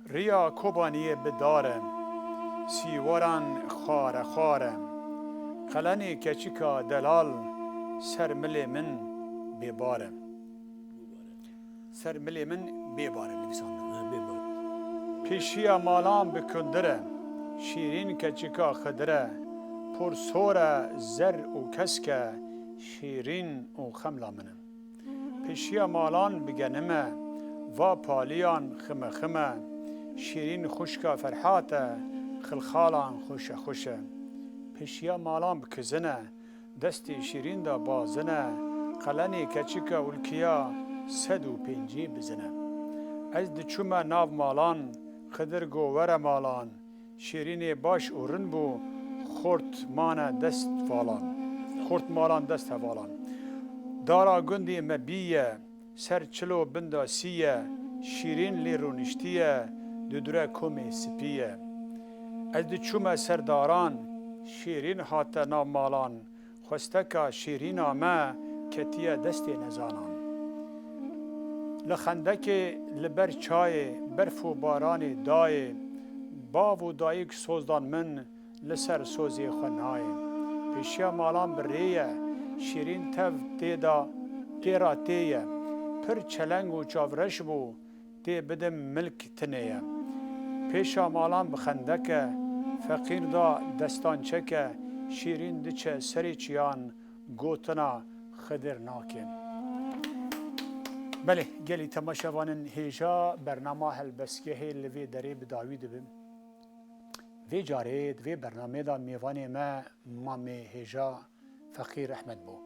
ریا کوبانیه بداره سیوران خاره خاره قلنی کچیکا دلال سرمل من بباره سرمل من بباره نویسانده پیشیا مالان بکندره شیرین کچیکا خدره پر سوره زر و کسکه شیرین و خملا منه پیشیا مالان بگنمه و پالیان خمه خمه شیرین خوشکا فرحاته خلخالان خوشه خوشه پیشیا مالان بکزنه دستی شیرین دا بازنه قلنی کچیکا ولکیا 150 بزنه از دچومه ناو مالان خدر گوور مالان شیرین باش اورن بو خورت مان دست فالان خورت مالان دست فالان دارا گندی مبیه سر چلو بنداسیه شیرین لی رونشتیه دودره کمی سپیه از دچومه سرداران شیرین هات ناو مالان خستکا شیرین آمه کتیه دست نزانان لخندک لبر چای برف و باران دای باو و دایک سوزدان من لسر سوزی خنای پیشیا مالان بریه شیرین تف تیدا تیرا تیه پر چلنگ و چاورش بو تی بدم ملک تنیه پیشا مالان بخندکه فقیر دا دستان چکه شیرین دچه سری چیان گوتنا خدر ناکه بله گلی تماشاوانن هیجا برنامه هلبسکه هیل وی دری بداوید بیم وی جارید وی برنامه دا میوانی ما هیجا فقیر احمد بو